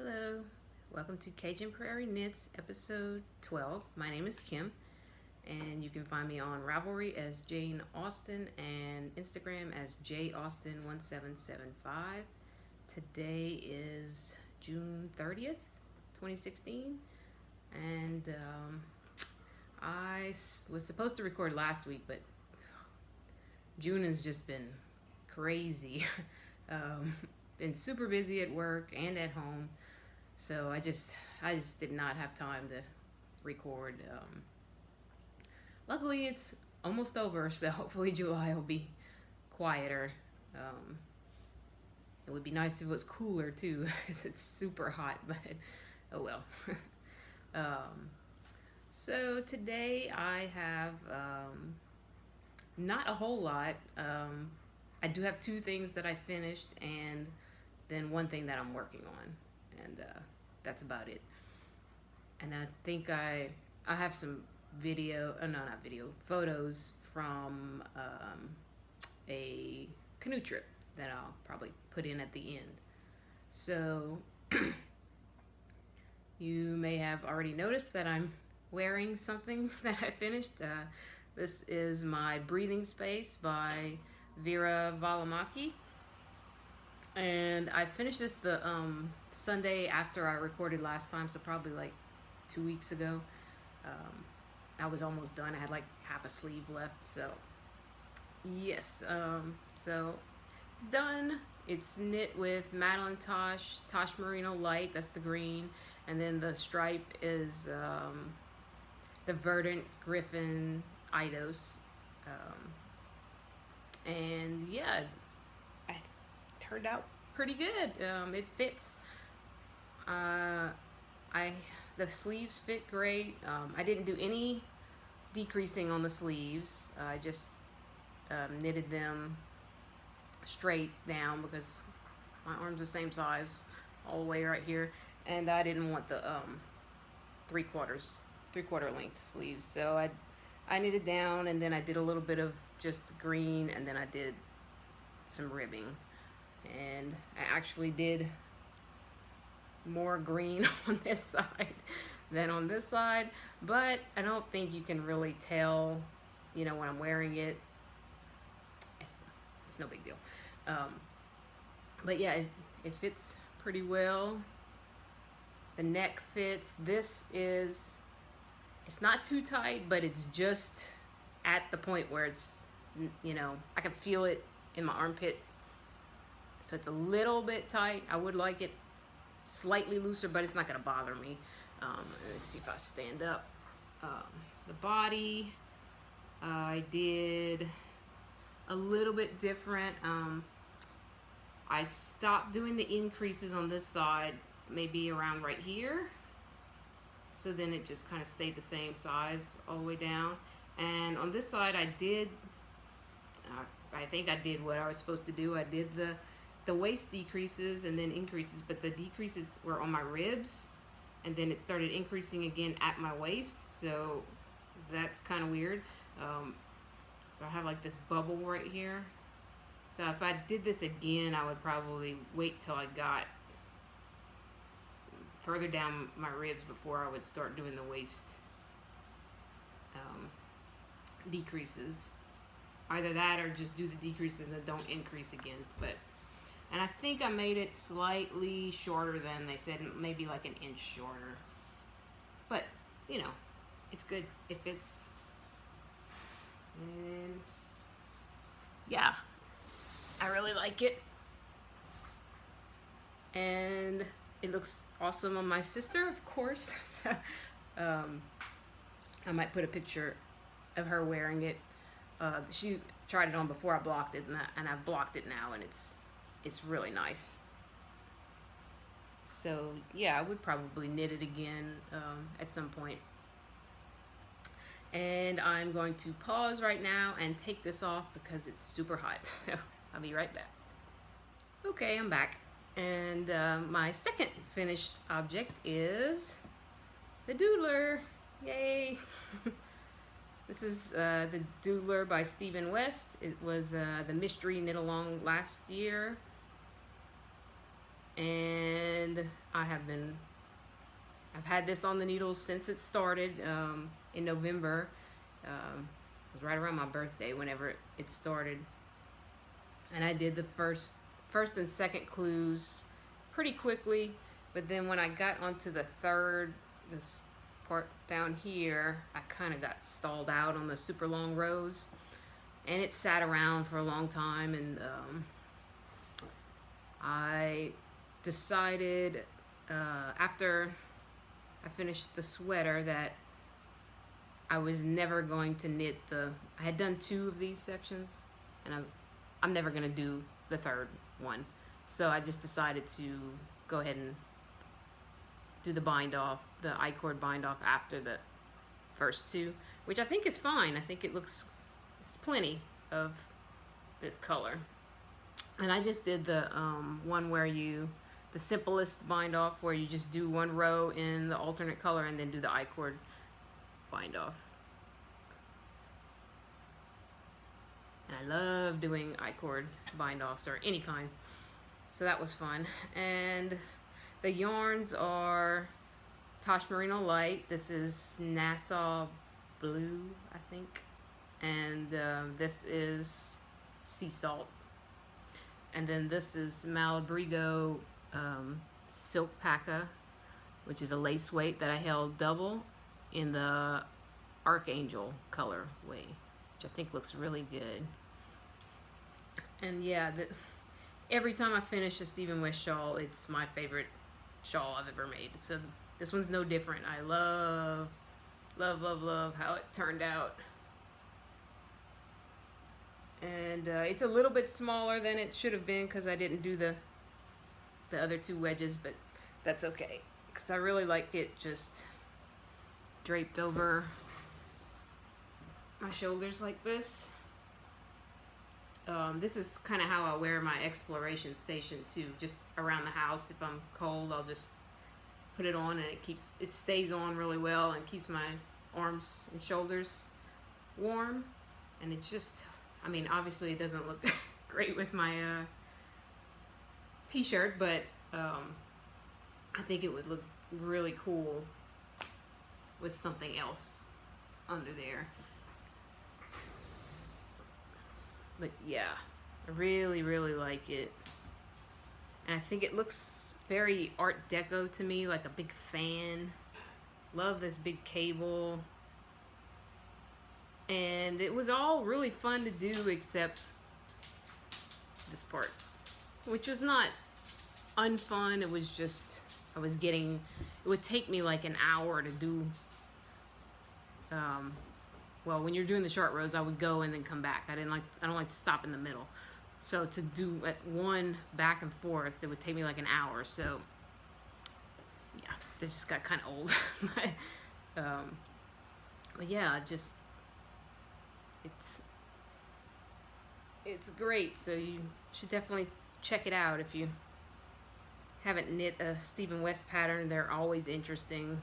Hello, welcome to Cajun Prairie Knits episode 12. My name is Kim, and you can find me on Ravelry as Jane Austen and Instagram as jaustin1775. Today is June 30th, 2016, and was supposed to record last week, but June has just been crazy. um, been super busy at work and at home, so I just did not have time to record. Luckily, it's almost over, so hopefully July will be quieter. Um, it would be nice if it was cooler too, because it's super hot, but oh well. um, so today I have not a whole lot. I do have two things that I finished and then one thing that I'm working on, and that's about it. And I think I have some video, no, not video, photos from a canoe trip that I'll probably put in at the end. So you may have already noticed that I'm wearing something that I finished. This is my Breathing Space by Vera Valimaki. And I finished this the Sunday after I recorded last time, so probably like 2 weeks ago. I was almost done. I had like half a sleeve left, so yes. So it's done. It's knit with Madeline Tosh Merino Light. That's the green, and then the stripe is the Verdant Griffin Eidos. And yeah, I turned out pretty good. It fits. The sleeves fit great. I didn't do any decreasing on the sleeves. I just knitted them straight down because my arm's the same size all the way right here, and I didn't want the three-quarter length sleeves. So I knitted down, and then I did a little bit of just green, and then I did some ribbing. And I actually did more green on this side than on this side, but I don't think you can really tell, when I'm wearing it. It's no big deal. But yeah, it fits pretty well. The neck fits. It's not too tight, but it's just at the point where it's, I can feel it in my armpit. So it's a little bit tight. I would like it slightly looser, but it's not gonna bother me. Let's see if I stand up. The body, I did a little bit different. I stopped doing the increases on this side, maybe around right here. So then it just kind of stayed the same size all the way down. And on this side, I think I did what I was supposed to do. I did the waist decreases and then increases, but the decreases were on my ribs, and then it started increasing again at my waist, so that's kind of weird. So I have like this bubble right here. So if I did this again, I would probably wait till I got further down my ribs before I would start doing the waist decreases. Either that or just do the decreases and don't increase again. And I think I made it slightly shorter than they said, maybe like an inch shorter. But, it's good. It fits. And yeah, I really like it. And it looks awesome on my sister, of course. So, I might put a picture of her wearing it. She tried it on before I blocked it, and I've blocked it now, and it's really nice. So yeah, I would probably knit it again at some point. And I'm going to pause right now and take this off because it's super hot. I'll be right back. Okay, I'm back. And my second finished object is the Doodler. Yay! This is the Doodler by Stephen West. It was the mystery knit along last year. and I've had this on the needles since it started in November. It was right around my birthday whenever it started, and I did the first and second clues pretty quickly, but then when I got onto the third, this part down here, I kind of got stalled out on the super long rows, and it sat around for a long time, and I decided after I finished the sweater that I was never going to knit I had done 2 of these sections, and I'm never going to do the third one. So I just decided to go ahead and do the bind off, the I-cord bind off after the first 2, which I think is fine. I think it's plenty of this color. And I just did the one where the simplest bind off, where you just do 1 row in the alternate color and then do the I-cord bind off. And I love doing I-cord bind offs, or any kind. So that was fun. And the yarns are Tosh Merino Light. This is Nassau Blue, I think. And this is Sea Salt. And then this is Malabrigo Silk Paca, which is a lace weight that I held double in the Archangel color way, which I think looks really good. And yeah, every time I finish a Stephen West shawl, it's my favorite shawl I've ever made. So this one's no different. I love, love, love, love how it turned out. And it's a little bit smaller than it should have been because I didn't do the other 2 wedges, but that's okay because I really like it just draped over my shoulders like this. This is kind of how I wear my exploration station too, just around the house. If I'm cold, I'll just put it on, and it stays on really well and keeps my arms and shoulders warm. And it just, I mean, obviously it doesn't look great with my t-shirt, but I think it would look really cool with something else under there. But yeah, I really, really like it. And I think it looks very Art Deco to me, like a big fan. Love this big cable. And it was all really fun to do except this part, which was not unfun. It was just, it would take me like an hour to do. Well, when you're doing the short rows, I would go and then come back. I don't like to stop in the middle. So to do at one back and forth, it would take me like an hour. So yeah, that just got kind of old. But yeah, just it's great. So you should definitely check it out if you haven't knit a Stephen West pattern. They're always interesting,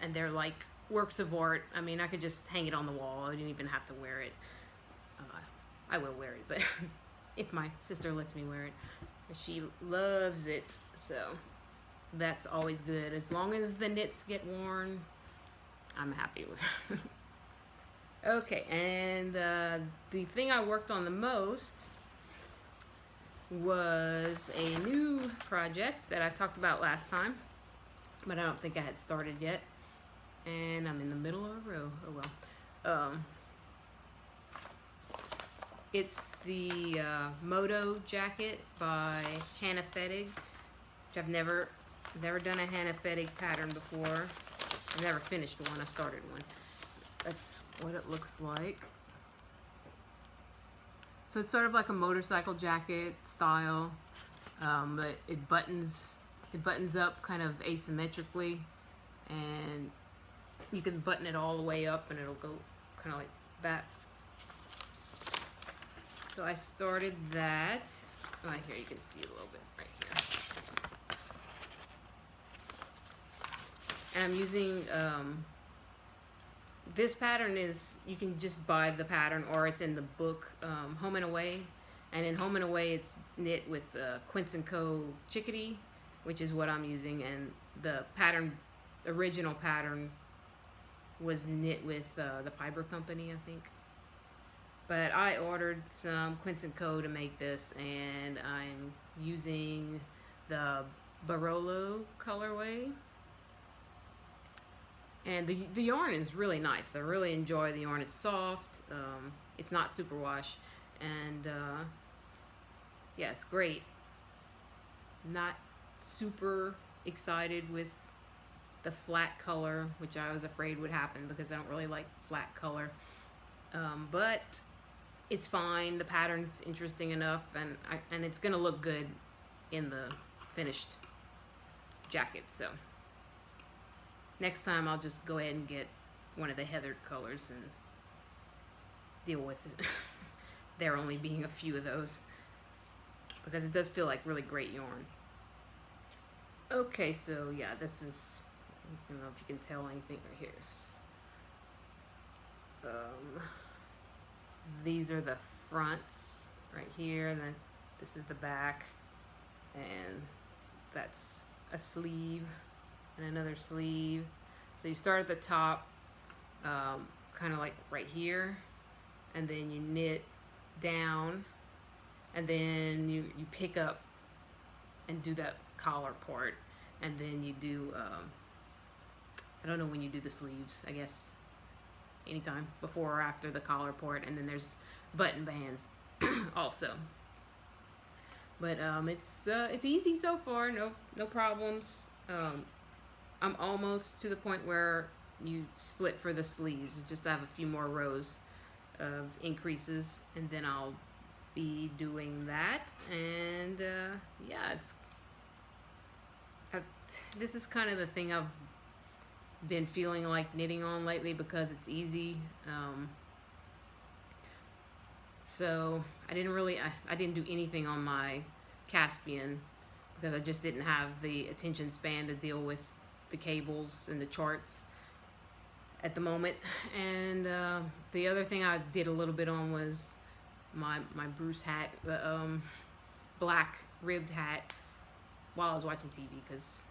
and they're like works of art. I mean, I could just hang it on the wall. I didn't even have to wear it. I will wear it, but if my sister lets me wear it. She loves it, so that's always good. As long as the knits get worn, I'm happy with it. Okay, and the thing I worked on the most was a new project that I talked about last time, but I don't think I had started yet. And I'm in the middle of a row. Oh well. It's the Moto jacket by Hannah Fettig, which I've never done a Hannah Fettig pattern before. I've never finished one. I started one. That's what it looks like. So it's sort of like a motorcycle jacket style, but it buttons up kind of asymmetrically, and you can button it all the way up and it'll go kind of like that. So I started that. Right here, you can see a little bit right here. And I'm using, this pattern is, you can just buy the pattern or it's in the book, Home and Away. And in Home and Away, it's knit with Quince & Co. Chickadee, which is what I'm using. And the pattern, original pattern, was knit with the Fiber Company, I think. But I ordered some Quince & Co. to make this, and I'm using the Barolo colorway. And the yarn is really nice. I really enjoy the yarn. It's soft. It's not superwash. And yeah, it's great. Not super excited with the flat color, which I was afraid would happen because I don't really like flat color. But it's fine. The pattern's interesting enough, and it's gonna look good in the finished jacket. So next time I'll just go ahead and get one of the heathered colors and deal with it. There only being a few of those, because it does feel like really great yarn. Okay, so yeah, this is, I don't know if you can tell anything right here. These are the fronts right here, and then this is the back, and that's a sleeve and another sleeve. So you start at the top, kind of like right here, and then you knit down, and then you pick up and do that collar part, and then you do I don't know when you do the sleeves, I guess anytime before or after the collar part, and then there's button bands also. But it's easy so far, no problems. I'm almost to the point where you split for the sleeves. Just have a few more rows of increases, and then I'll be doing that. And yeah, this is kind of the thing I've been feeling like knitting on lately because it's easy. So I didn't do anything on my Caspian because I just didn't have the attention span to deal with the cables and the charts at the moment. And the other thing I did a little bit on was my Bruce hat, the black ribbed hat, while I was watching TV, because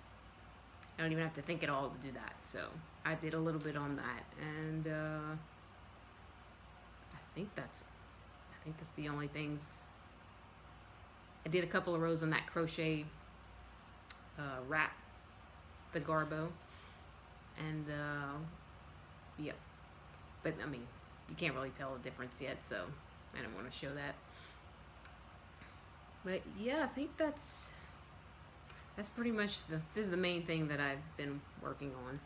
I don't even have to think at all to do that. So I did a little bit on that, and I think that's the only things. I did a couple of rows on that crochet wrap, the Garbo, and yeah, but I mean, you can't really tell the difference yet, so I didn't want to show that. But yeah, I think that's pretty much this is the main thing that I've been working on.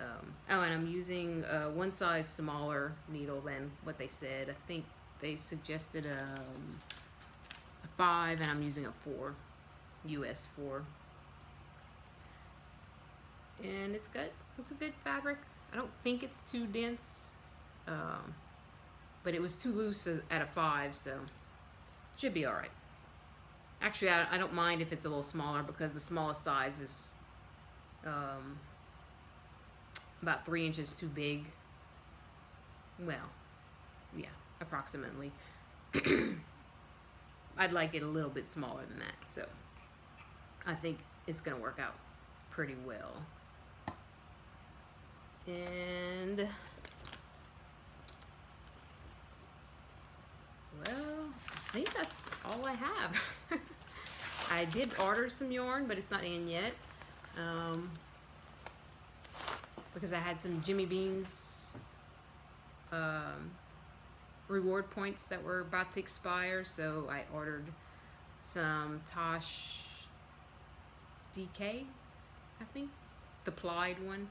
Oh, and I'm using one size smaller needle than what they said. I think they suggested a 5, and I'm using a 4, US 4. And it's good. It's a good fabric. I don't think it's too dense, but it was too loose at a 5, so it should be all right. Actually, I don't mind if it's a little smaller, because the smallest size is about 3 inches too big. Well, yeah, approximately. I'd like it a little bit smaller than that, so I think it's gonna work out pretty well. And well, I think that's all I have. I did order some yarn, but it's not in yet, because I had some Jimmy Beans reward points that were about to expire, so I ordered some Tosh DK, I think, the plied one,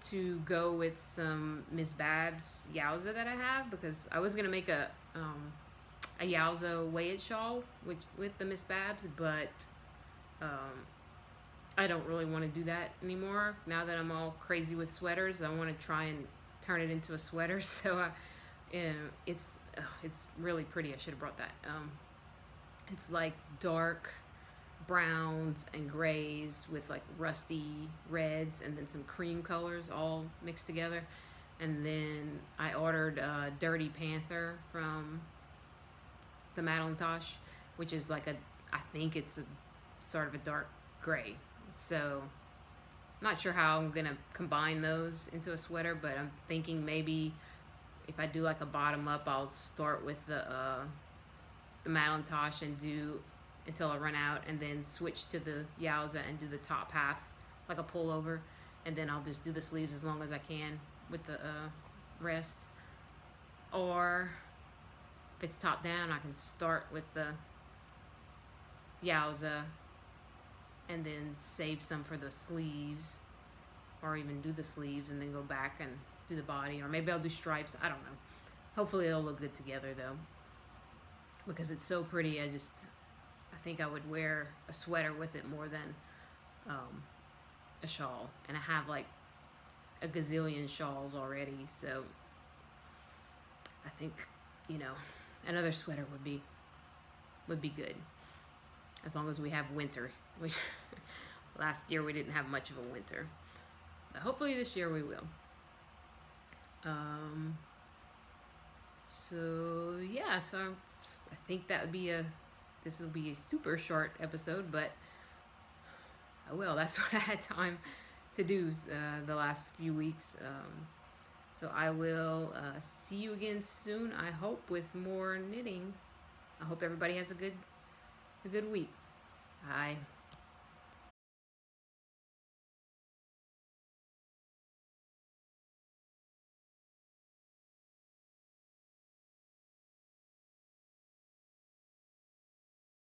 to go with some Miss Babs Yowza that I have, because I was gonna make a Yowza weighted shawl with the Miss Babs, but I don't really want to do that anymore. Now that I'm all crazy with sweaters, I want to try and turn it into a sweater. So it's really pretty. I should have brought that. It's like dark browns and grays with like rusty reds, and then some cream colors all mixed together. And then I ordered Dirty Panther from the Madelinetosh, which is like I think it's a sort of a dark gray. So I'm not sure how I'm gonna combine those into a sweater, but I'm thinking maybe if I do like a bottom up, I'll start with the Madelinetosh and do until I run out, and then switch to the Yowza and do the top half like a pullover, and then I'll just do the sleeves as long as I can with the rest. Or if it's top down, I can start with the Yowza and then save some for the sleeves, or even do the sleeves and then go back and do the body, or maybe I'll do stripes. I don't know. Hopefully it'll look good together though, because it's so pretty. I think I would wear a sweater with it more than a shawl, and I have like a gazillion shawls already, so I think, you know, another sweater would be good, as long as we have winter, which last year we didn't have much of a winter, but hopefully this year we will. So yeah, so I think that would be this will be a super short episode, but oh well, that's what I had time to do the last few weeks. So I will see you again soon, I hope, with more knitting. I hope everybody has a good week. Bye.